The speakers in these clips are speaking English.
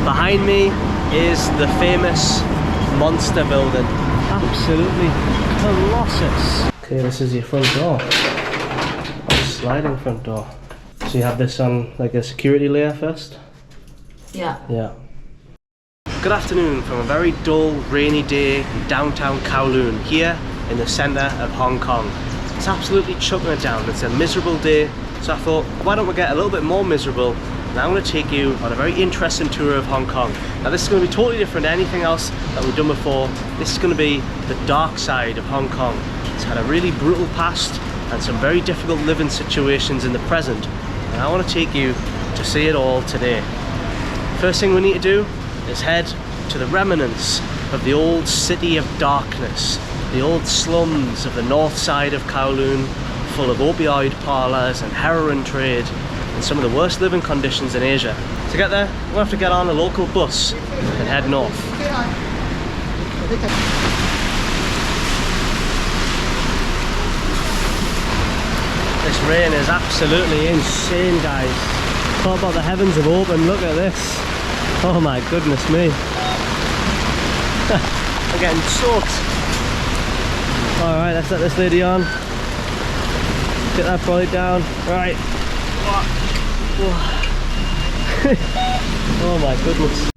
Behind me is the famous monster building. Absolutely colossus. Okay, this is your front door. Sliding front door. So you have this on like a security layer first? Yeah. Yeah. Good afternoon from a very dull, rainy day in downtown Kowloon, here in the centre of Hong Kong. It's absolutely chucking it down. It's a miserable day, so I thought, why don't we get a little bit more miserable? And I'm going to take you on a very interesting tour of Hong Kong. Now this is going to be totally different to anything else that we've done before. This is going to be the dark side of Hong Kong. It's had a really brutal past and some very difficult living situations in the present. And I want to take you to see it all today. First thing we need to do is head to the remnants of the old city of darkness, the old slums of the north side of Kowloon, full of opioid parlours and heroin trade and some of the worst living conditions in Asia. To get there, we'll have to get on a local bus and head north. This rain is absolutely insane, guys. Talk about the heavens have opened, look at this. Oh my goodness me. I'm getting soaked. Alright, let's let this lady on. Get that trolley down. Right. Oh my goodness.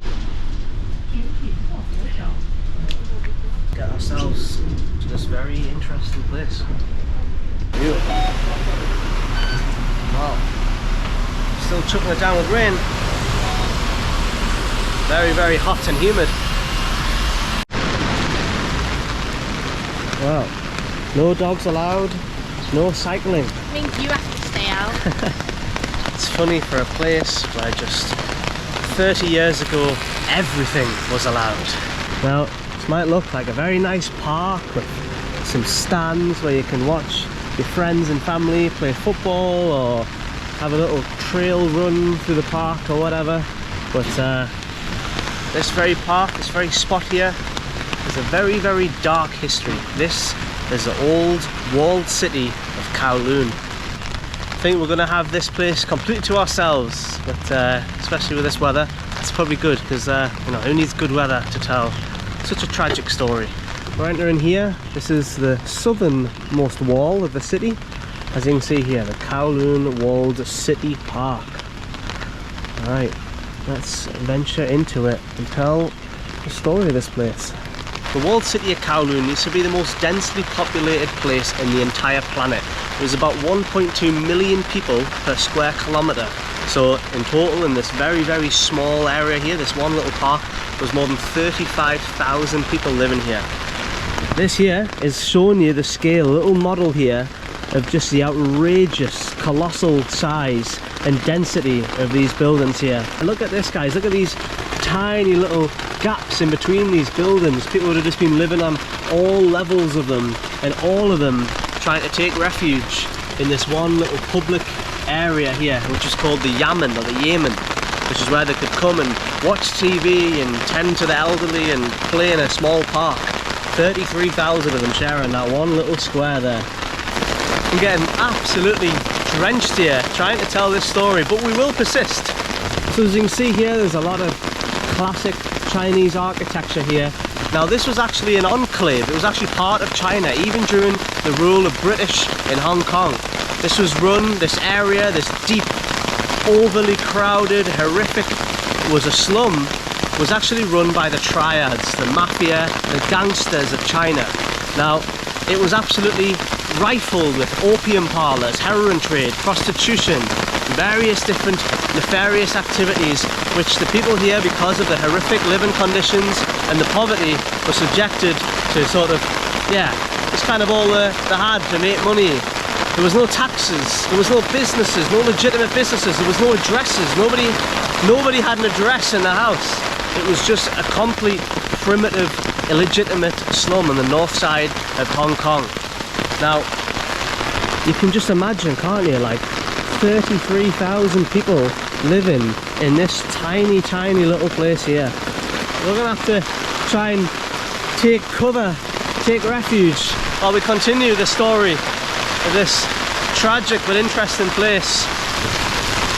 Get ourselves to this very interesting place. Beautiful. Wow. Still chucking it down with rain. Very, very hot and humid. Wow. No dogs allowed, no cycling. I mean, you have to stay out. It's funny for a place where just 30 years ago everything was allowed. Now, this might look like a very nice park with some stands where you can watch your friends and family play football or have a little trail run through the park or whatever. But this very park, this very spot here, has a very, very dark history. This is the old walled city of Kowloon. I think we're going to have this place completely to ourselves, but especially with this weather, that's probably good because you know, who needs good weather to tell such a tragic story? We're entering here. This is the southernmost wall of the city. As you can see here, the Kowloon Walled City Park. Alright, let's venture into it and tell the story of this place. The walled city of Kowloon used to be the most densely populated place in the entire planet. It was about 1.2 million people per square kilometre. So in total, in this very, very small area here, this one little park, there was more than 35,000 people living here. This here is showing you the scale, a little model here of just the outrageous, colossal size and density of these buildings here. And look at this, guys, look at these tiny little gaps in between these buildings. People would have just been living on all levels of them, and all of them trying to take refuge in this one little public area here, which is called the Yamen, or the Yemen, which is where they could come and watch TV and tend to the elderly and play in a small park. 33,000 of them sharing that one little square there. I'm getting absolutely drenched here trying to tell this story, but we will persist. So as you can see here, there's a lot of classic Chinese architecture here. Now this was actually an enclave, it was actually part of China even during the rule of British in Hong Kong. This was run, this area, this deep, overly crowded, horrific, was a slum, was actually run by the triads, the mafia, the gangsters of China. Now it was absolutely rifled with opium parlours, heroin trade, prostitution, various different nefarious activities which the people here, because of the horrific living conditions and the poverty, were subjected to sort of, yeah, it's kind of all they had to make money. There was no taxes, there was no businesses, no legitimate businesses, there was no addresses, nobody had an address in the house. It was just a complete primitive, illegitimate slum on the north side of Hong Kong. Now, you can just imagine, can't you, like 33,000 people living in this tiny, tiny little place here. We're gonna have to try and take cover, take refuge, while we continue the story of this tragic but interesting place.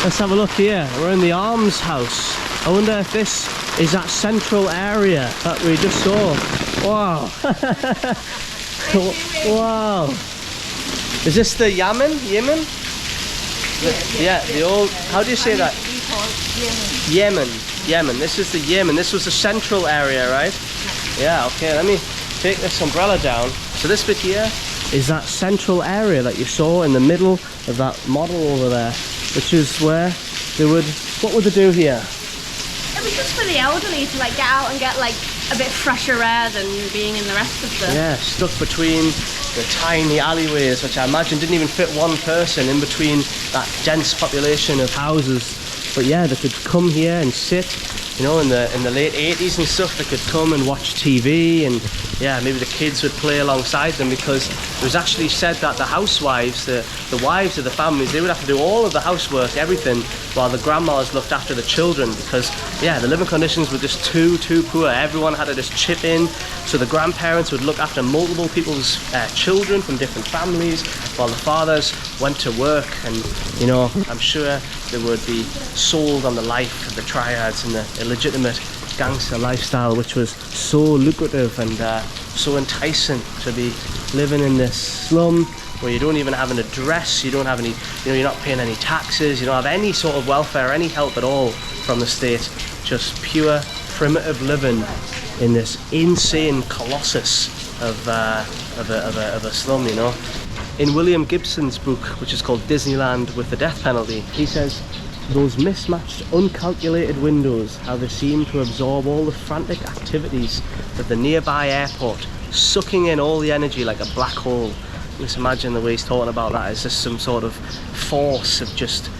Let's have a look here. We're in the almshouse. I wonder if this is that central area that we just saw. Wow. Wow. Is this the Yemen? Yeah, the old, how do you say that? Yemen. This is the Yemen. This was the central area, right? Yeah, okay, let me take this umbrella down. So this bit here is that central area that you saw in the middle of that model over there, which is where they would, what would they do here? It was just for the elderly to like get out and get like a bit fresher air than being in the rest of the... Yeah, stuck between the tiny alleyways, which I imagine didn't even fit one person in between that dense population of houses. But yeah, they could come here and sit, you know, in the late 80s and stuff. They could come and watch TV, and yeah, maybe the kids would play alongside them, because it was actually said that the housewives, the wives of the families, they would have to do all of the housework, everything, while the grandmas looked after the children, because yeah, the living conditions were just too poor. Everyone had to just chip in, so the grandparents would look after multiple people's children from different families, while the fathers went to work. And you know, I'm sure they would be sold on the life of the triads and the illegitimate gangster lifestyle, which was so lucrative and so enticing, to be living in this slum where you don't even have an address, you don't have any, you know, you're not paying any taxes, you don't have any sort of welfare, any help at all from the state, just pure primitive living in this insane colossus of a slum, you know. In William Gibson's book, which is called Disneyland with the Death Penalty, he says, those mismatched, uncalculated windows, how they seem to absorb all the frantic activities of the nearby airport, sucking in all the energy like a black hole. Just imagine the way he's talking about that. It's just some sort of force of just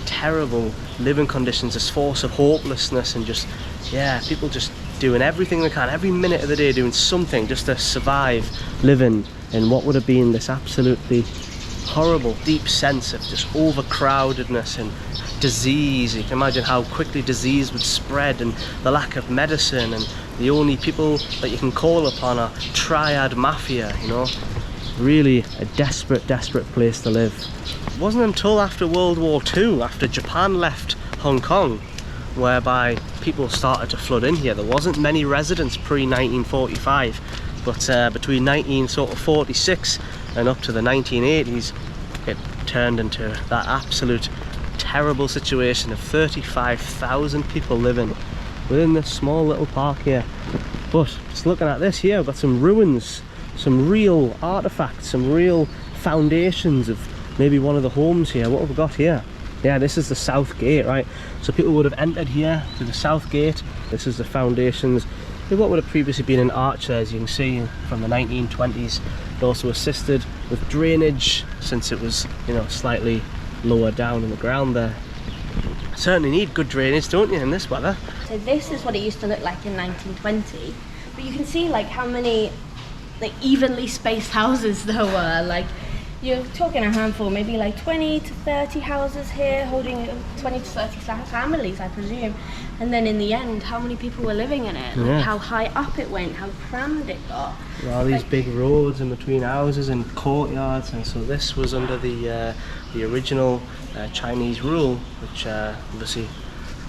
terrible living conditions, this force of hopelessness, and just, yeah, people just doing everything they can, every minute of the day doing something just to survive, living in what would have been this absolutely horrible, deep sense of just overcrowdedness and disease. You can imagine how quickly disease would spread, and the lack of medicine, and the only people that you can call upon are triad mafia, you know. Really a desperate place to live. It wasn't until after World War II, after Japan left Hong Kong, whereby people started to flood in here. There wasn't many residents pre-1945, but between 1946 and up to the 1980s, it turned into that absolute terrible situation of 35,000 people living within this small little park here. But just looking at this here, we've got some ruins, some real artifacts, some real foundations of maybe one of the homes here. What have we got here? Yeah, this is the south gate, right? So people would have entered here through the south gate. This is the foundations of what would have previously been an arch there, as you can see, from the 1920s. It also assisted with drainage, since it was, you know, slightly lower down in the ground there. Certainly need good drainage, don't you, in this weather? So this is what it used to look like in 1920, but you can see like how many like evenly spaced houses there were. Like, you're talking a handful, maybe like 20 to 30 houses here, holding 20 to 30 families, I presume. And then in the end, how many people were living in it? Like, yeah. How high up it went, how crammed it got. All these big roads in between houses and courtyards, and so this was under the original Chinese rule, which obviously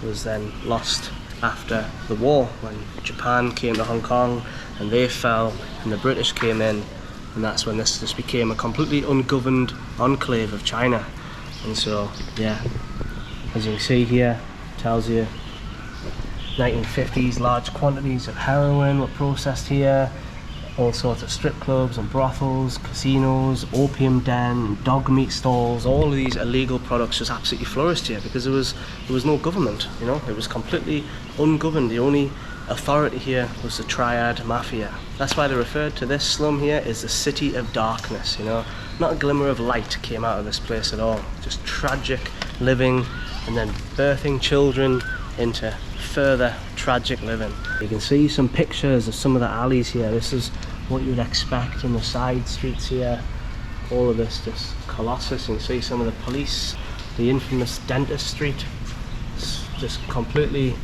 was then lost after the war, when Japan came to Hong Kong and they fell and the British came in, and that's when this just became a completely ungoverned enclave of China. And so yeah, as you can see here, tells you 1950s, large quantities of heroin were processed here, all sorts of strip clubs and brothels, casinos, opium den, dog meat stalls. All of these illegal products just absolutely flourished here because there was no government, you know. It was completely ungoverned. The only authority here was the triad mafia. That's why they referred to this slum here as the city of darkness, you know. Not a glimmer of light came out of this place at all. Just tragic living, and then birthing children into further tragic living. You can see some pictures of some of the alleys here. This is what you would expect in the side streets here. All of this just colossus. You can see some of the police, the infamous Dentist Street. It's just completely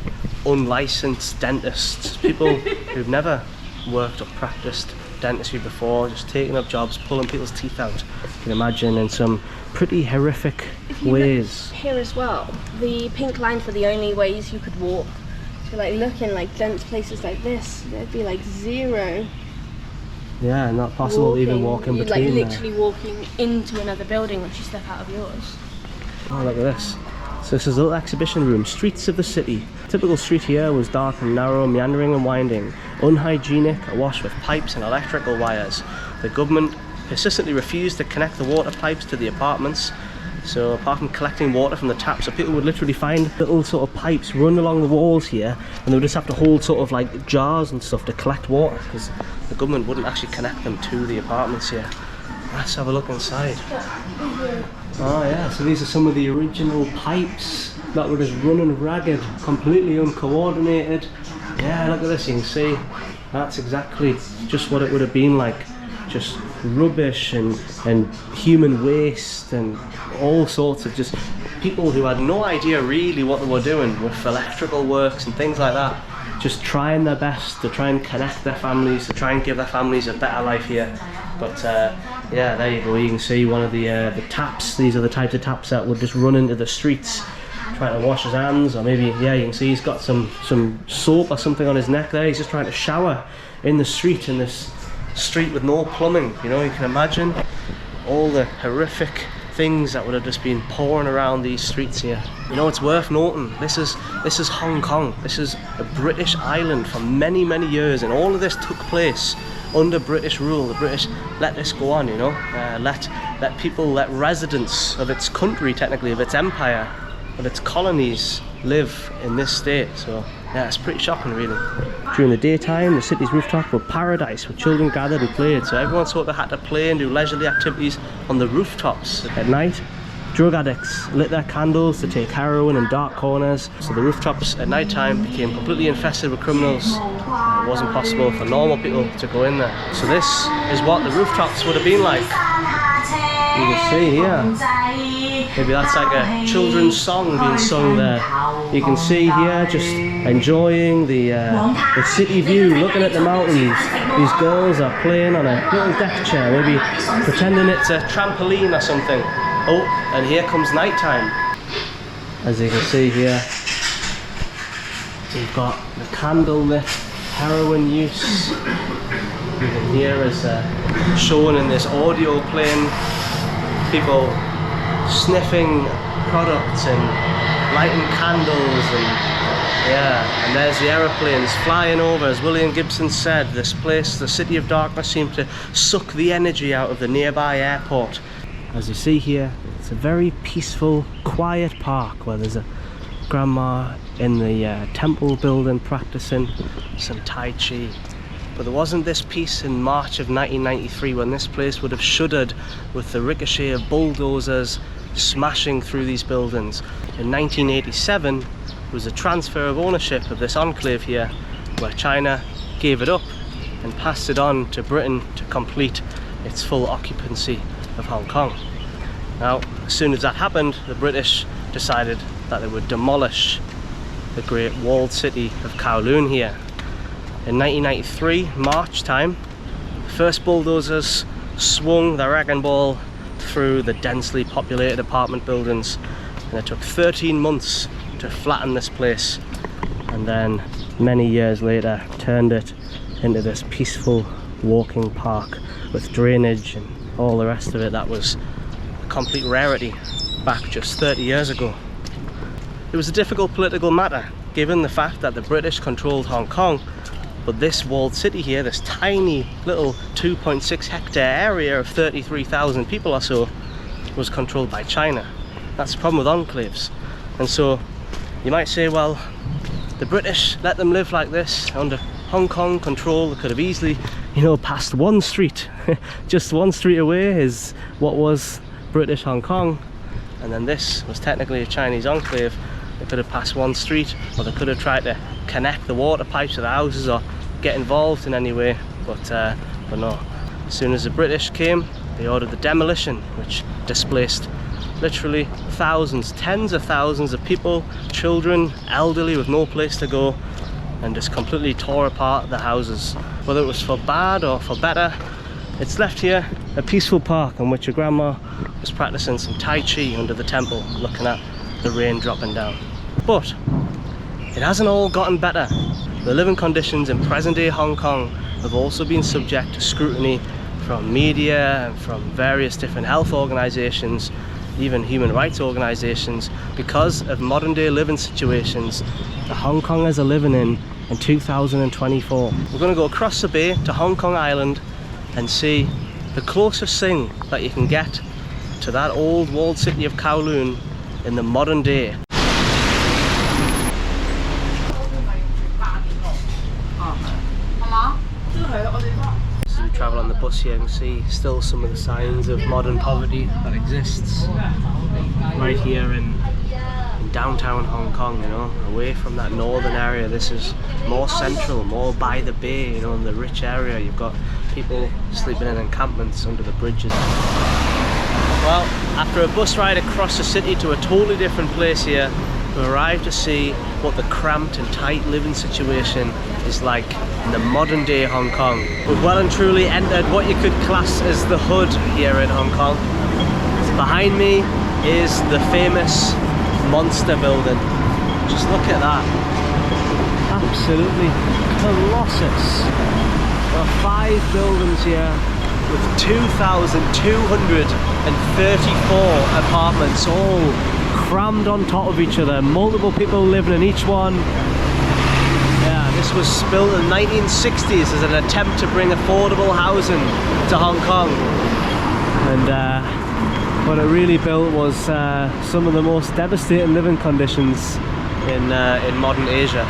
unlicensed dentists, people who've never worked or practiced dentistry before, just taking up jobs, pulling people's teeth out. You can imagine in some pretty horrific ways. Here as well, the pink lines were the only ways you could walk So like look in like dense places like this, there'd be like zero. Yeah, not possible to even walk in You're between like literally walking into another building once you step out of yours. Oh, look at this. So this is a little exhibition room, streets of the city. Typical street here was dark and narrow, meandering and winding, unhygienic, awash with pipes and electrical wires. The government persistently refused to connect the water pipes to the apartments. So apart from collecting water from the taps, so people would literally find little sort of pipes run along the walls here, and they would just have to hold sort of like jars and stuff to collect water, because the government wouldn't actually connect them to the apartments here. Let's have a look inside. Oh yeah, so these are some of the original pipes that were just running ragged, completely uncoordinated. Yeah, look at this, you can see that's exactly just what it would have been like. Just rubbish and human waste and all sorts of just people who had no idea really what they were doing with electrical works and things like that, just trying their best to try and connect their families, to try and give their families a better life here. But yeah, there you go, you can see one of the taps. These are the types of taps that would just run into the streets trying to wash his hands, or maybe, yeah, you can see he's got some soap or something on his neck there. He's just trying to shower in the street, in this street with no plumbing. You know, you can imagine all the horrific things that would have just been pouring around these streets here. You know, it's worth noting, this is Hong Kong. This is a British island for many years, and all of this took place under British rule. The British let this go on, you know, let people, let residents of its country, technically of its empire, of its colonies, live in this state. So yeah, it's pretty shocking really. During the daytime, the city's rooftop were paradise, where children gathered and played. So everyone sort of had to play and do leisurely activities on the rooftops. At night, drug addicts lit their candles to take heroin in dark corners. So the rooftops at night time became completely infested with criminals. It wasn't possible for normal people to go in there. So this is what the rooftops would have been like. You can see here, maybe that's like a children's song being sung there. You can see here, just enjoying the city view, looking at the mountains. These girls are playing on a little deck chair, maybe pretending it's a trampoline or something. Oh, and here comes nighttime. As you can see here, we've got the candlelit heroin use. You can hear as shown in this audio playing, people sniffing products and lighting candles, and yeah, and there's the aeroplanes flying over. As William Gibson said, this place, the City of Darkness, seemed to suck the energy out of the nearby airport. As you see here, it's a very peaceful, quiet park where there's a grandma in the temple building practicing some Tai Chi. But there wasn't this peace in March of 1993, when this place would have shuddered with the ricochet of bulldozers smashing through these buildings. In 1987, there was a transfer of ownership of this enclave here, where China gave it up and passed it on to Britain to complete its full occupancy of Hong Kong. Now, as soon as that happened, the British decided that they would demolish the great walled city of Kowloon here. In 1993, March time, the first bulldozers swung their wrecking ball through the densely populated apartment buildings, and it took 13 months to flatten this place, and then many years later turned it into this peaceful walking park with drainage and all the rest of it that was a complete rarity back just 30 years ago. It was a difficult political matter, given the fact that the British controlled Hong Kong, but this walled city here, this tiny little 2.6 hectare area of 33,000 people or so, was controlled by China. That's the problem with enclaves. And so you might say, well, the British let them live like this under Hong Kong control. They could have easily, you know, passed one street. Just one street away is what was British Hong Kong, and then this was technically a Chinese enclave. They could have passed one street, or they could have tried to connect the water pipes to the houses or get involved in any way, but no. As soon as the British came, they ordered the demolition, which displaced literally thousands, tens of thousands of people, children, elderly with no place to go, and just completely tore apart the houses. Whether it was for bad or for better, it's left here a peaceful park in which a grandma was practicing some Tai Chi under the temple, looking at the rain dropping down. But it hasn't all gotten better. The living conditions in present-day Hong Kong have also been subject to scrutiny from media and from various different health organisations, even human rights organisations, because of modern-day living situations that Hong Kongers are living in 2024. We're going to go across the bay to Hong Kong Island and see the closest thing that you can get to that old walled city of Kowloon in the modern day. As we travel on the bus here, you can see still some of the signs of modern poverty that exists right here in downtown Hong Kong, you know, away from that northern area. This is more central, more by the bay, you know, in the rich area. You've got people sleeping in encampments under the bridges. Well, after a bus ride across the city to a totally different place here, we arrived to see what the cramped and tight living situation is like in the modern day Hong Kong. We've well and truly entered what you could class as the hood here in Hong Kong. Behind me is the famous Monster building. Just look at that. Absolutely colossus. There are 5 buildings here with 2,234 apartments, all crammed on top of each other. Multiple people living in each one. Yeah, this was built in the 1960s as an attempt to bring affordable housing to Hong Kong. And what it really built was some of the most devastating living conditions in modern Asia.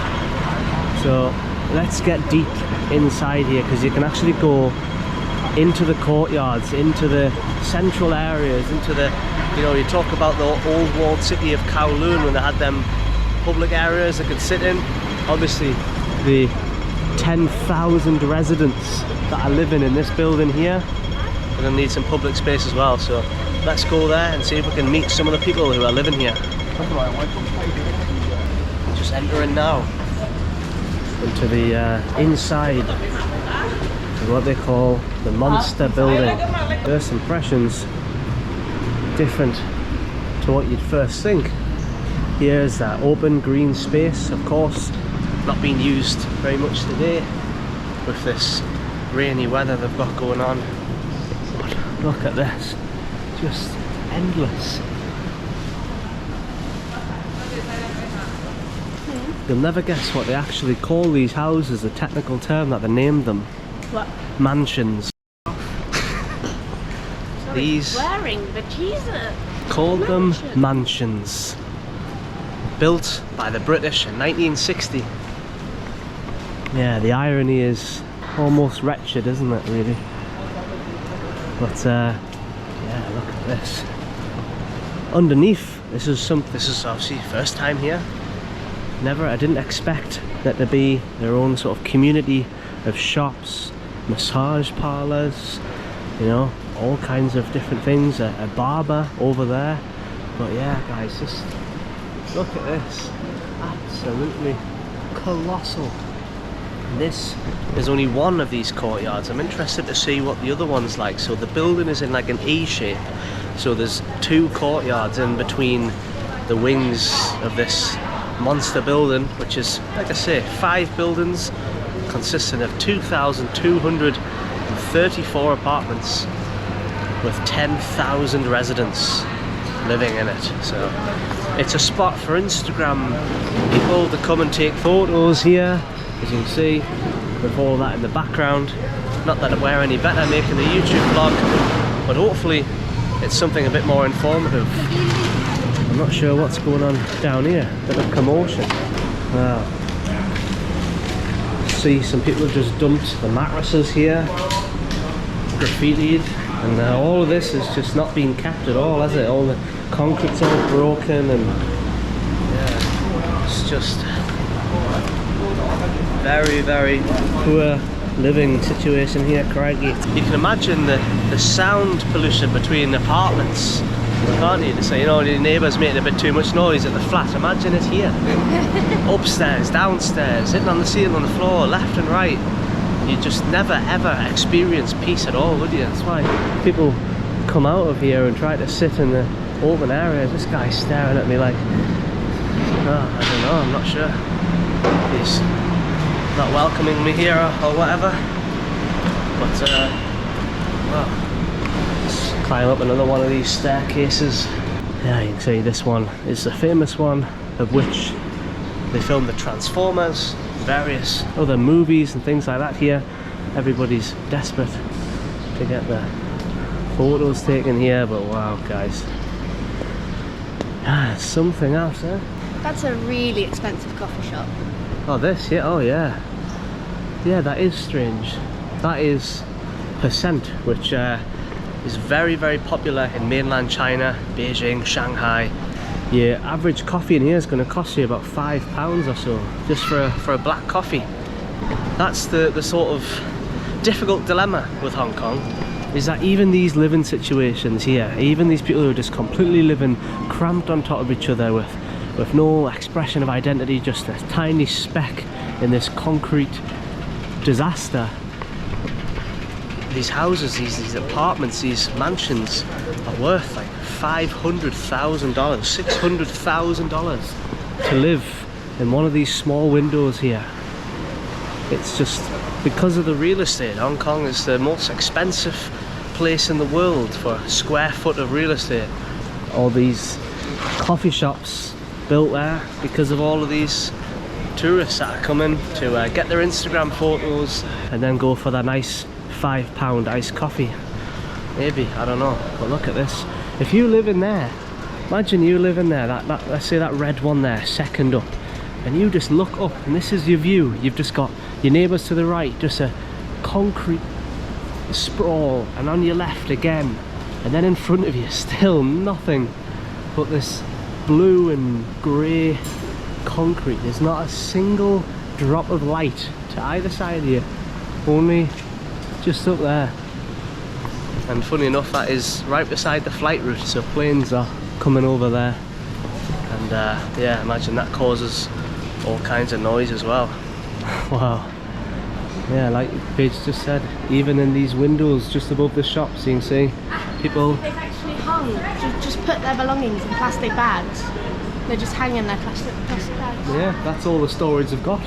So let's get deep inside here, because you can actually go into the courtyards, into the central areas, into the, you know, you talk about the old walled city of Kowloon when they had them public areas they could sit in. Obviously the 10,000 residents that are living in this building here are going to need some public space as well, so let's go there and see if we can meet some of the people who are living here. Just entering now into the inside of what they call the Monster building. First impressions different to what you'd first think. Here's that open green space, of course not being used very much today with this rainy weather they've got going on. But look at this, just endless. You'll never guess what they actually call these houses, the technical term that they named them. What? Mansions. These Swearing, but Jesus. called them mansions. Built by the British in 1960. Yeah, the irony is almost wretched, isn't it, really? But yeah, look at this. Underneath, this is obviously first time here. I didn't expect that to be their own sort of community of shops, massage parlours, you know, all kinds of different things. A barber over there. But yeah, guys, just look at this. Absolutely colossal. This is only one of these courtyards. I'm interested to see what the other one's like. So the building is in like an E shape. So there's 2 courtyards in between the wings of this Monster building, which is, like I say, 5 buildings consisting of 2,234 apartments with 10,000 residents living in it. So it's a spot for Instagram people to come and take photos here, as you can see, with all that in the background. Not that we're any better making a YouTube vlog, but hopefully it's something a bit more informative. I'm not sure what's going on down here. Bit of commotion. Wow. See, some people have just dumped the mattresses here, graffitied, and all of this has just not been kept at all, has it? All the concrete's all broken, and yeah, it's just very, very poor living situation here, crikey. You can imagine the sound pollution between apartments, can't you? So, you know, the neighbours making a bit too much noise at the flat. Imagine it here. Upstairs, downstairs, sitting on the ceiling, on the floor, left and right. You just never ever experience peace at all, would you? That's why people come out of here and try to sit in the open areas. This guy's staring at me like, oh, I don't know, I'm not sure. He's not welcoming me here or whatever. But well, let's climb up another one of these staircases. Yeah, you can see this one is a famous one of which they filmed the Transformers, various other movies and things like that here. Everybody's desperate to get their photos taken here, but wow guys, it's something else, eh? That's a really expensive coffee shop. Oh, this, yeah, oh yeah. Yeah, that is strange. That is Percent, which is very, very popular in mainland China, Beijing, Shanghai. Your average coffee in here is going to cost you about £5 or so, just for a black coffee. That's the sort of difficult dilemma with Hong Kong, is that even these living situations here, even these people who are just completely living cramped on top of each other with no expression of identity, just a tiny speck in this concrete disaster. These houses, these apartments, these mansions are worth like $500,000, $600,000 to live in one of these small windows here. It's just because of the real estate. Hong Kong is the most expensive place in the world for a square foot of real estate. All these coffee shops built there because of all of these tourists that are coming to get their Instagram photos and then go for their nice £5 iced coffee. Maybe, I don't know, but look at this. If you live in there, imagine you live in there, that let's say that red one there, second up, and you just look up and this is your view. You've just got your neighbours to the right, just a concrete sprawl, and on your left again, and then in front of you still nothing but this blue and grey concrete. There's not a single drop of light to either side of you, only just up there. And funny enough, that is right beside the flight route, so planes are coming over there, and yeah, imagine that causes all kinds of noise as well. Wow. Yeah, like Paige just said, even in these windows just above the shops, you can see people. They've actually hung, just put their belongings in plastic bags. They're just hanging their plastic bags. Yeah, that's all the storage they've got.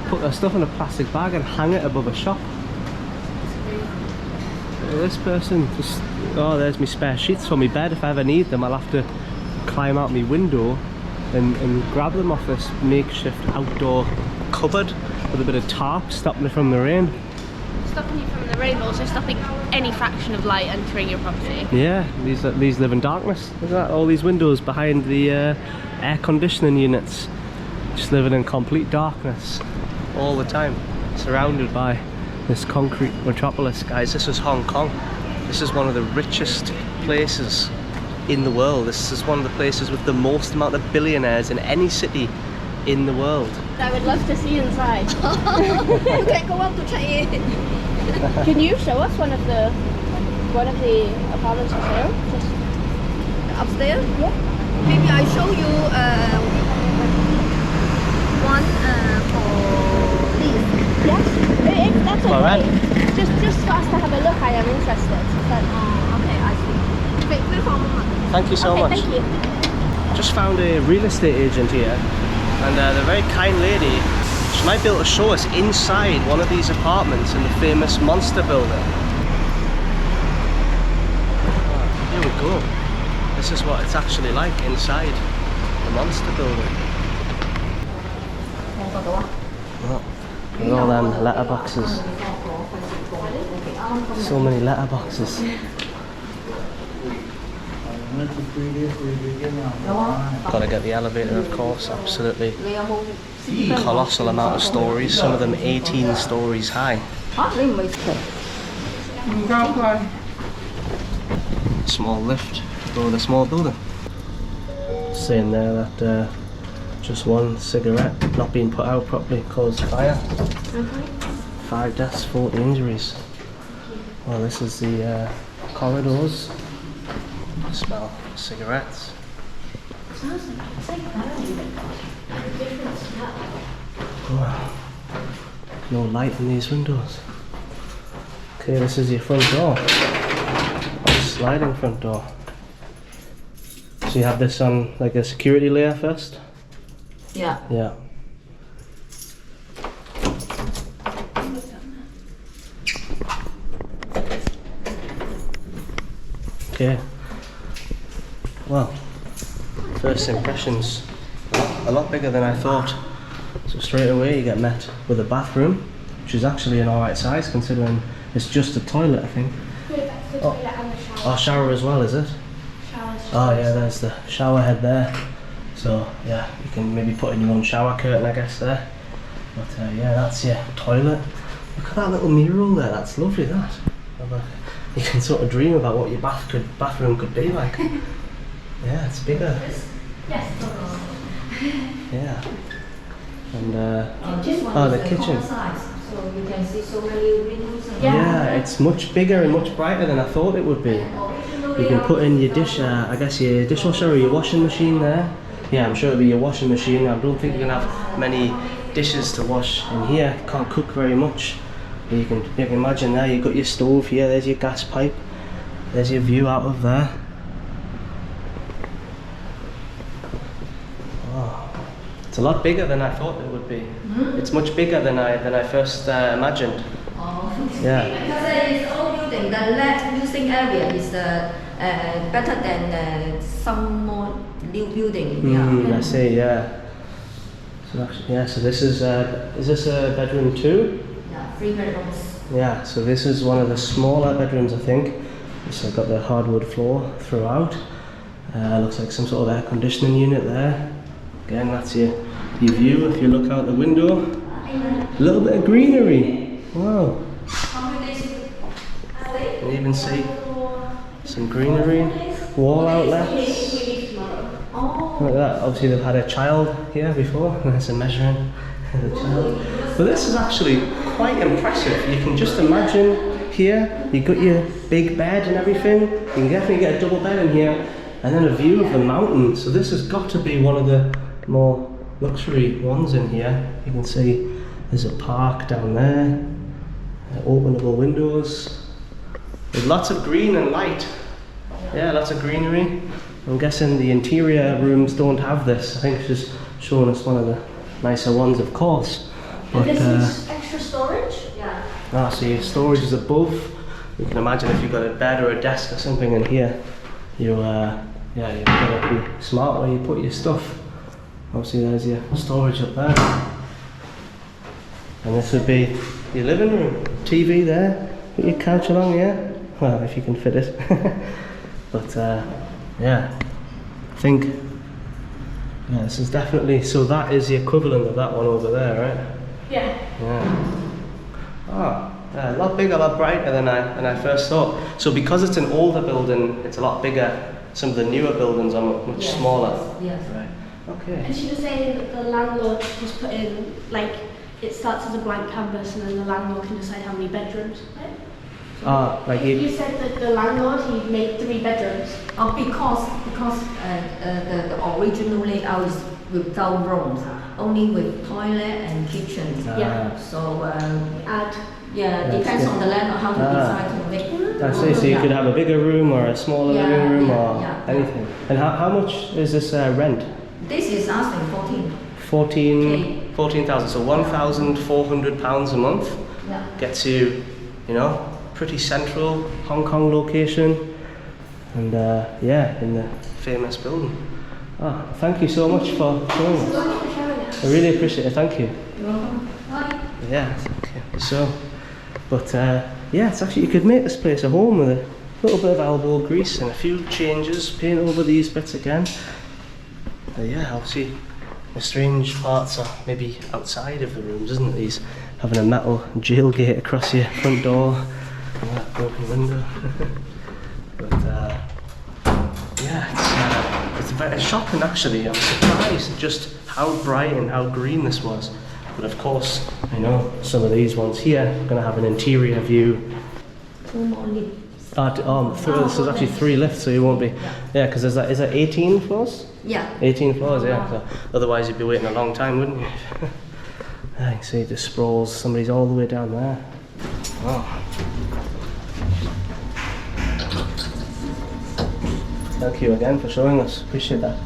Put their stuff in a plastic bag and hang it above a shop. This person just, oh, there's my spare sheets for my bed. If I ever need them, I'll have to climb out my window and grab them off this makeshift outdoor cupboard with a bit of tarp stopping it from the rain. Stopping you from the rain, but also stopping any fraction of light entering your property. Yeah, these live in darkness. Look at that, all these windows behind the air conditioning units, just living in complete darkness all the time, surrounded by this concrete metropolis. Guys, this is Hong Kong. This is one of the richest places in the world. This is one of the places with the most amount of billionaires in any city in the world. I would love to see inside. You can go up to check in. Can you show us one of the apartments for sale? Just Upstairs? yeah. Maybe I show you one for lease. Yes. If that's okay. All right. Just for us to have a look. I am interested. Okay, I see. Wait for a moment. Thank you so Okay, much. thank you. Just found a real estate agent here, and the very kind lady, she might be able to show us inside one of these apartments in the famous Monster building. Here we go. This is what it's actually like inside the Monster building. Oh, look at all them letterboxes. So many letterboxes. Gotta get the elevator, of course, absolutely. Colossal amount of stories, some of them 18 stories high. Small lift to go to the small building. Saying there that just one cigarette not being put out properly caused fire. 5 deaths, 40 injuries. Well, this is the corridors. Smell cigarettes. Wow. No light in these windows. Okay, this is your front door. Sliding front door. So you have this on like a security layer first? Yeah. Yeah. Okay. Well, first impressions, a lot bigger than I thought. So straight away you get met with a bathroom, which is actually an alright size considering it's just a toilet, I think. That's the toilet and the shower. Oh, shower as well, is it? Shower's just Oh yeah, there's the shower head there. So yeah, you can maybe put in your own shower curtain, I guess, there. But yeah, that's your toilet. Look at that little mural there, that's lovely, that. You can sort of dream about what your bathroom could be like. Yeah, it's bigger. Yes. Yeah. And This one oh, is the the kitchen. corner size, so you can see so many windows. And Yeah, it's much bigger and much brighter than I thought it would be. You can put in your dish, I guess your dishwasher or your washing machine there. Yeah, I'm sure it'll be your washing machine. I don't think you can have many dishes to wash in here. Can't cook very much. But you can imagine there, you've got your stove here, there's your gas pipe. There's your view out of there. Oh, it's a lot bigger than I thought it would be. It's much bigger than I first imagined. Oh. Yeah. Because it's old building, the LED using area is better than some more new building. I see, yeah. So actually, yeah, so this is this a bedroom too? Yeah, 3 bedrooms. Yeah, so this is one of the smaller bedrooms, I think. It's got the hardwood floor throughout. Looks like some sort of air conditioning unit there. Again, that's your view if you look out the window. A little bit of greenery. Wow. You can even see some greenery, wall outlets. Look at that. Obviously they've had a child here before. There's a measuring the child. But this is actually quite impressive. You can just imagine here, you've got your big bed and everything. You can definitely get a double bed in here. And then a view of the mountains. So this has got to be one of the more luxury ones in here. You can see there's a park down there. Openable windows. With lots of green and light. Yeah, lots of greenery. I'm guessing the interior rooms don't have this. I think it's just showing us one of the nicer ones, of course. But This is extra storage? Yeah. so your storage is above. You can imagine if you've got a bed or a desk or something in here, you've got to be smart where you put your stuff. Obviously there's your storage up there. And this would be your living room. TV there, put your couch along here. Well, if you can fit it. But yeah, I think this is definitely, so that is the equivalent of that one over there, right? Yeah. Yeah. A lot bigger, a lot brighter than I first thought. So because it's an older building, it's a lot bigger. Some of the newer buildings are much smaller. Yes. Right. Okay. And she was saying that the landlord just put in, like, it starts as a blank canvas and then the landlord can decide how many bedrooms. Right? Like You said that the landlord, he made 3 bedrooms. Oh, because the original layout is without rooms, only with toilet and kitchen. Yeah. So Add. depends on the landlord how to decide to make. I see, so you could have a bigger room or a smaller living room or yeah. anything. And how much is this rent? This is asking 14,000, so £1,400 a month. Yeah. Gets you, pretty central Hong Kong location. And in the famous building. Thank you so much for showing us. Thank you for showing us. I really appreciate it, thank you. You're welcome. Bye. Yeah, okay. So, but it's actually, you could make this place a home with a little bit of elbow grease and a few changes, paint over these bits again. Obviously the strange parts are maybe outside of the rooms, isn't it? These having a metal jail gate across your front door and that broken window. But it's very shocking actually. I'm surprised just how bright and how green this was. But of course, some of these ones here are going to have an interior view. 2 more lifts. This is actually 3 lifts, so you won't be. Yeah, because is that 18 floors? Yeah. 18 floors, yeah. So otherwise, you'd be waiting a long time, wouldn't you? I can see it just sprawls. Somebody's all the way down there. Wow. Thank you again for showing us. Appreciate that.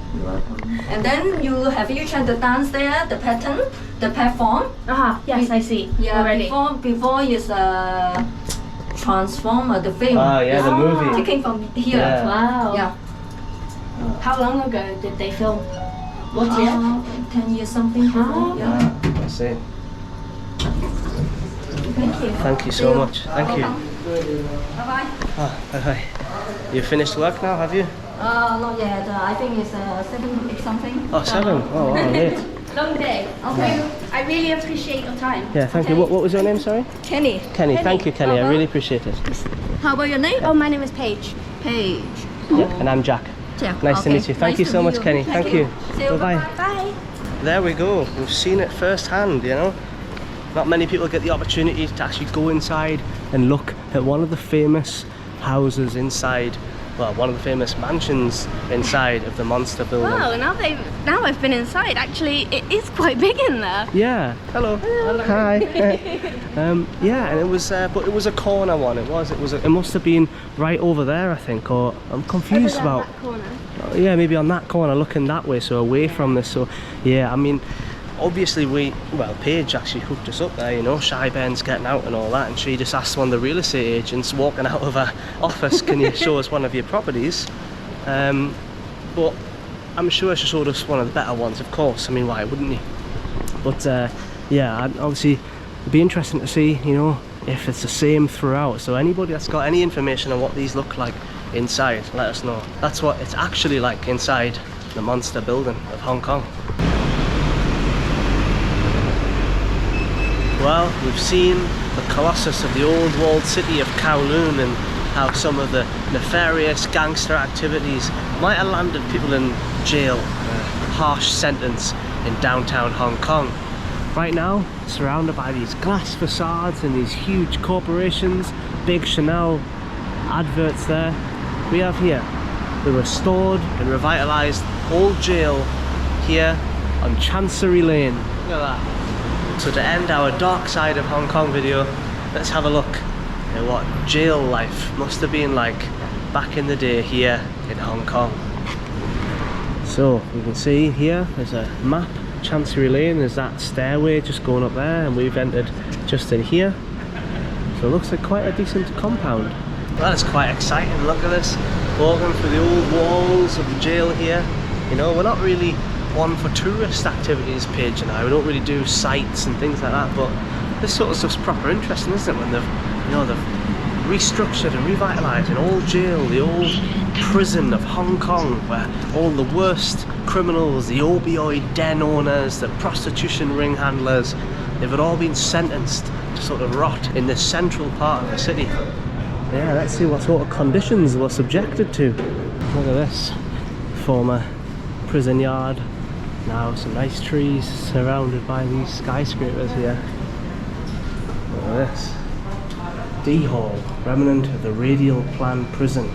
And then you checked the downstairs, the pattern, the platform. Yes, I see. Yeah, already. before is Transformer, the film. Oh yeah, the movie. Taken from here. Yeah. Wow. Yeah. How long ago did they film? What year? 10 years something. Oh. Yeah. I see. Thank you. Thank you so much. Thank you. Bye bye. Ah, bye. You finished work now, have you? Not yet. I think it's 7 to 8 something. Oh, 7. Oh, wow, late. Long day. Okay. I really appreciate your time. Yeah, thank you. What was your name, sorry? Kenny. Kenny. Thank you, Kenny. I really appreciate it. How about your name? Oh, my name is Paige. Paige. Yeah, and I'm Jack. Jack. Nice to Okay. meet you. Thank Nice you to so meet much, Kenny. Thank you. See you. Bye-bye. Bye. There we go. We've seen it firsthand, you know. Not many people get the opportunity to actually go inside and look at one of the famous houses inside, well, one of the famous mansions inside of the monster building. Wow, now I've been inside. Actually, it is quite big in there. Yeah. Hello. Hi. Yeah, and it was, but it was a corner one. It must have been right over there, I think, or I'm confused Over about. that corner. Yeah, maybe on that corner, looking that way, so away from this. So, yeah, I mean, obviously Paige actually hooked us up there, you know, Shy Ben's getting out and all that, and she just asked one of the real estate agents walking out of her office, can you show us one of your properties? But I'm sure she showed us one of the better ones, of course. I mean, why wouldn't you? But yeah, obviously it'd be interesting to see, you know, if it's the same throughout. So anybody that's got any information on what these look like inside, let us know. That's what it's actually like inside the monster building of Hong Kong. Well, we've seen the colossus of the old walled city of Kowloon and how some of the nefarious gangster activities might have landed people in jail, a harsh sentence in downtown Hong Kong. Right now, surrounded by these glass facades and these huge corporations, big Chanel adverts there, we have here the restored and revitalised old jail here on Chancery Lane. Look at that. So to end our dark side of Hong Kong video, let's have a look at what jail life must have been like back in the day here in Hong Kong. So you can see here, there's a map, Chancery Lane, there's that stairway just going up there, and we've entered just in here. So it looks like quite a decent compound. Well, it's quite exciting, look at this, walking through the old walls of the jail here. You know, we're not really one for tourist activities, Paige and I. We don't really do sites and things like that, but this sort of stuff's proper interesting, isn't it? When they've restructured and revitalised an old jail, the old prison of Hong Kong, where all the worst criminals, the opioid den owners, the prostitution ring handlers, they've all been sentenced to sort of rot in the central part of the city. Yeah, let's see what sort of conditions we're subjected to. Look at this former prison yard. Now some nice trees surrounded by these skyscrapers here. Look at this. D Hall, remnant of the radial plan prison.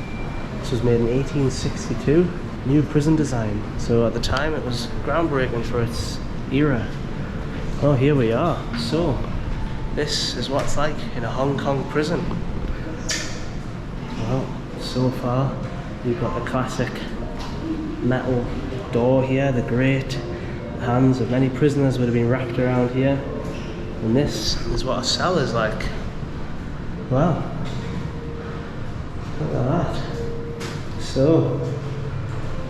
This was made in 1862. New prison design. So at the time it was groundbreaking for its era. Oh, here we are. So this is what it's like in a Hong Kong prison. Well, so far you've got the classic metal door here, the grate. The hands of many prisoners would have been wrapped around here. And this is what a cell is like. Wow. Look at that. So,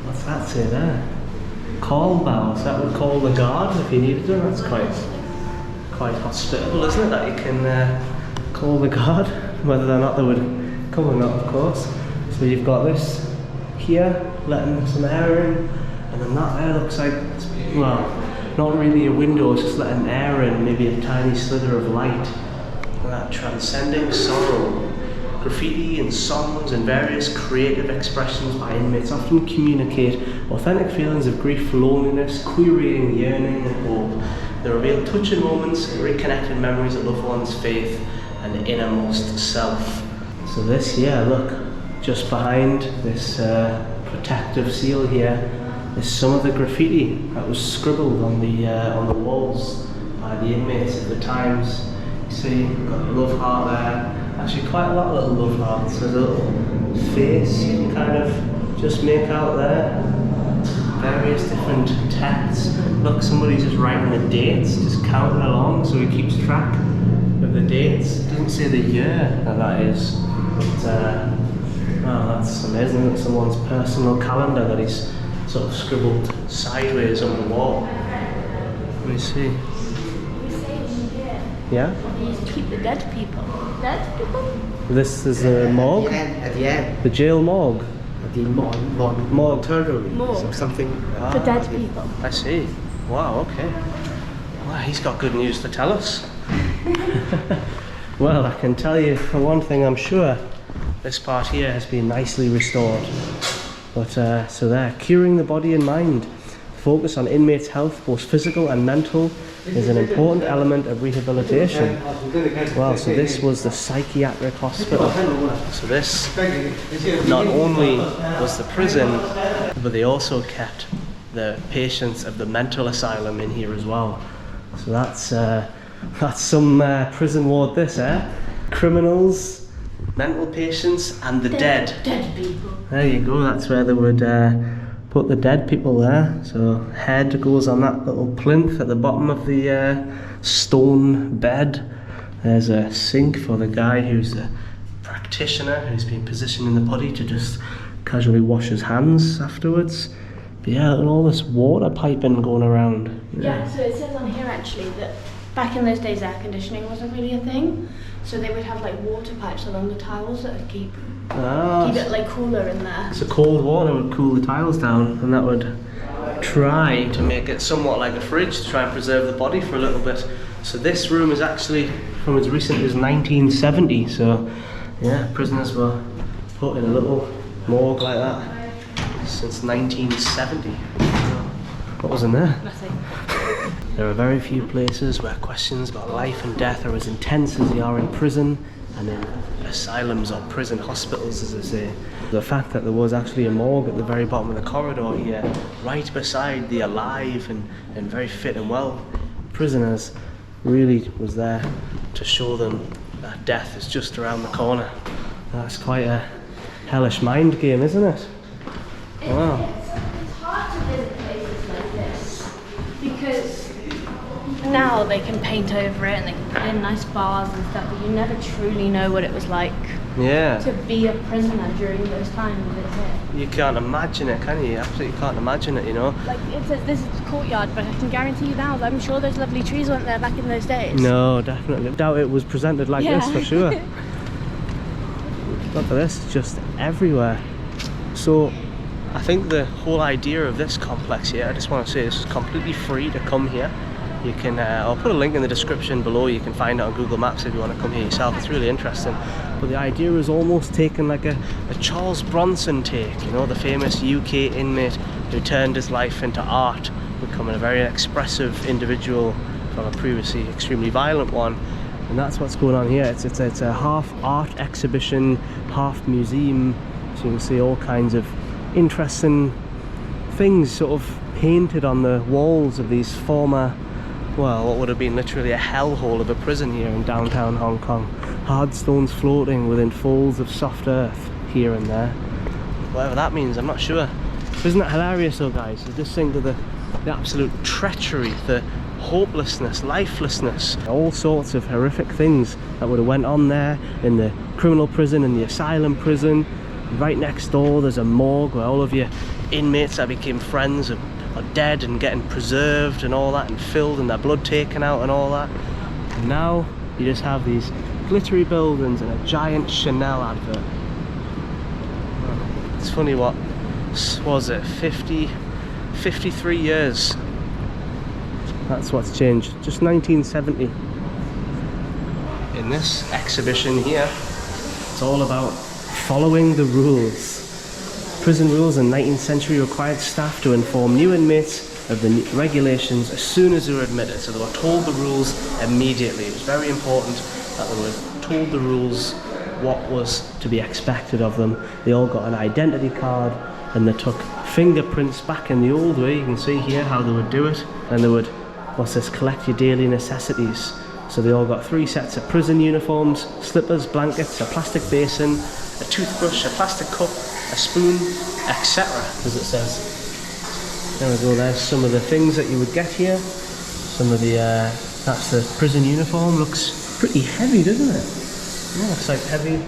what's that say there? Call bells. That would call the guard if you needed them. That's quite hospitable, isn't it? That you can call the guard, whether or not they would come or not, of course. So you've got this here, letting some air in, and then that there looks like, well, not really a window, it's just letting air in, maybe a tiny slither of light. That transcending sorrow. Graffiti and songs and various creative expressions by inmates often communicate authentic feelings of grief, loneliness, querying, yearning and hope. They reveal touching moments and reconnected memories of loved ones' faith and innermost self. So this, yeah, look, just behind this protective seal here is some of the graffiti that was scribbled on the walls by the inmates at the times. You see, we've got a love heart there. Actually, quite a lot of little love hearts. There's a little face you can kind of just make out there. Various different texts. Look, somebody's just writing the dates, just counting along, so he keeps track of the dates. It doesn't say the year that is. But, wow, that's amazing. Isn't it? Someone's personal calendar that he's sort of scribbled sideways on the wall. Let me see. Yeah? They used to keep the dead people. Dead people? This is the morgue? At the end. The jail morgue? The mortuary. Morgue. Something. For dead people. I see. Wow, okay. Well, he's got good news to tell us. Well, I can tell you for one thing, I'm sure this part here has been nicely restored. But so there, curing the body and mind. Focus on inmates' health, both physical and mental, is an important element of rehabilitation. Well, so this was the psychiatric hospital. So this not only was the prison, but they also kept the patients of the mental asylum in here as well. So that's some prison ward, this, eh? Criminals, mental patients, and the dead. Dead people. There you go. That's where they would put the dead people there. So head goes on that little plinth at the bottom of the stone bed. There's a sink for the guy who's the practitioner, who's been positioned in the body to just casually wash his hands afterwards. But yeah, and all this water piping going around. Yeah, so it says on here actually that back in those days air conditioning wasn't really a thing. So they would have like water pipes along the tiles that would keep it like cooler in there. So cold water would cool the tiles down, and that would try to make it somewhat like a fridge to try and preserve the body for a little bit. So this room is actually from as recent as 1970. So yeah, prisoners were put in a little morgue like that since 1970. What was in there? Nothing. There are very few places where questions about life and death are as intense as they are in prison and in asylums or prison hospitals, as I say. The fact that there was actually a morgue at the very bottom of the corridor here, right beside the alive and very fit and well prisoners, really was there to show them that death is just around the corner. That's quite a hellish mind game, isn't it? Wow. It's hard to visit places like this because now they can paint over it and they can put in nice bars and stuff, but you never truly know what it was like Yeah. to be a prisoner during those times it's here. You can't imagine it, can you? You absolutely can't imagine it, you know? Like it says this is the courtyard, but I can guarantee you now that I'm sure those lovely trees weren't there back in those days. No, definitely. Doubt it was presented like this for sure. Look at this, it's just everywhere. So I think the whole idea of this complex here, I just want to say this is completely free to come here. You can, I'll put a link in the description below, you can find it on Google Maps if you want to come here yourself, it's really interesting. But the idea is almost taken like a Charles Bronson take, you know, the famous UK inmate who turned his life into art, becoming a very expressive individual from a previously extremely violent one. And that's what's going on here. It's a half art exhibition, half museum, so you can see all kinds of interesting things sort of painted on the walls of these former, well, what would have been literally a hellhole of a prison here in downtown Hong Kong. Hard stones floating within folds of soft earth here and there. Whatever that means, I'm not sure. Isn't that hilarious though, guys? You just think of the absolute treachery, the hopelessness, lifelessness, all sorts of horrific things that would have went on there in the criminal prison and the asylum prison. Right next door there's a morgue where all of your inmates that became friends are dead and getting preserved and all that and filled and their blood taken out and all that. And now you just have these glittery buildings and a giant Chanel advert. It's funny, what was it, 53 years. That's what's changed, just 1970. In this exhibition here, it's all about following the rules. Prison rules in 19th century required staff to inform new inmates of the regulations as soon as they were admitted. So they were told the rules immediately. It was very important that they were told the rules, what was to be expected of them. They all got an identity card and they took fingerprints back in the old way. You can see here how they would do it. And they would, what's this, collect your daily necessities. So they all got 3 sets of prison uniforms, slippers, blankets, a plastic basin, a toothbrush, a plastic cup, a spoon, etc. as it says. There we go, there's some of the things that you would get here. Some of the, that's the prison uniform, looks pretty heavy, doesn't it? Yeah, it's like heavy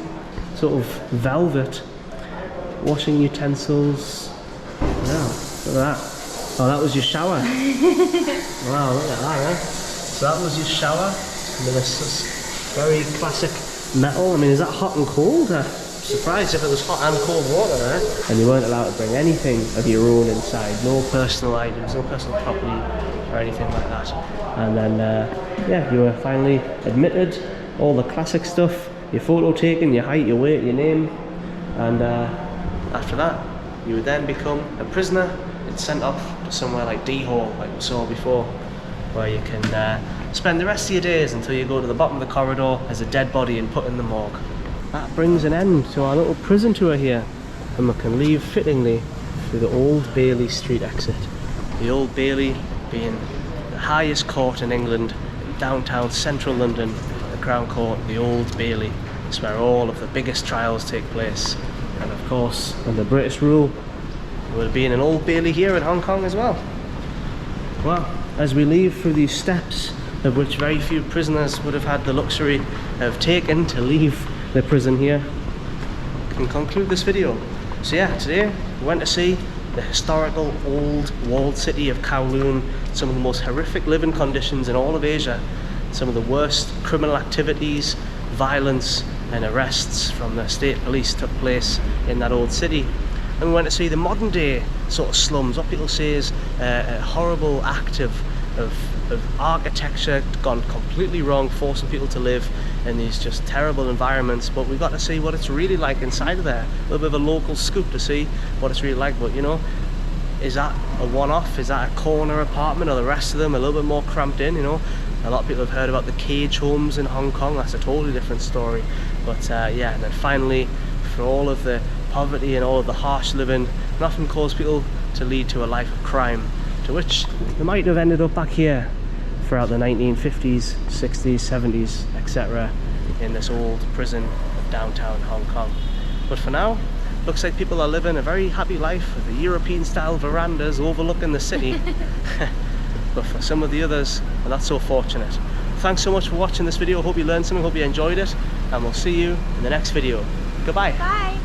sort of velvet. Washing utensils. Wow, look at that. Oh, that was your shower. Wow, look at that, eh? So that was your shower. I mean, this very classic metal. I mean, is that hot and cold? I'm surprised if it was hot and cold water, eh? And you weren't allowed to bring anything of your own inside. No personal items, no personal property or anything like that. And then, yeah, you were finally admitted. All the classic stuff. Your photo taken, your height, your weight, your name. And after that, you would then become a prisoner and sent off to somewhere like D-Hall, like we saw before, where you can spend the rest of your days until you go to the bottom of the corridor as a dead body and put in the morgue. That brings an end to our little prison tour here, and we can leave fittingly through the Old Bailey Street exit. The Old Bailey being the highest court in England, in downtown central London, the Crown Court, the Old Bailey. It's where all of the biggest trials take place. And of course, under British rule, there will be an Old Bailey here in Hong Kong as well. Well, as we leave through these steps, of which very few prisoners would have had the luxury of taking to leave the prison here, we can conclude this video. So yeah, today we went to see the historical old walled city of Kowloon, some of the most horrific living conditions in all of Asia, some of the worst criminal activities, violence and arrests from the state police took place in that old city. And we went to see the modern day sort of slums, what people say is a horrible act of architecture gone completely wrong, forcing people to live in these just terrible environments. But we got to see what it's really like inside of there, a little bit of a local scoop to see what it's really like. But you know, is that a one-off? Is that a corner apartment, or the rest of them a little bit more cramped in? You know, a lot of people have heard about the cage homes in Hong Kong. That's a totally different story. But yeah, and then finally, for all of the poverty and all of the harsh living, nothing caused people to lead to a life of crime, to which they might have ended up back here throughout the 1950s, 60s, 70s, etc. in this old prison of downtown Hong Kong. But for now, looks like people are living a very happy life with the European style verandas overlooking the city. But for some of the others, are not so fortunate. Thanks so much for watching this video. Hope you learned something, hope you enjoyed it, and we'll see you in the next video. Goodbye. Bye.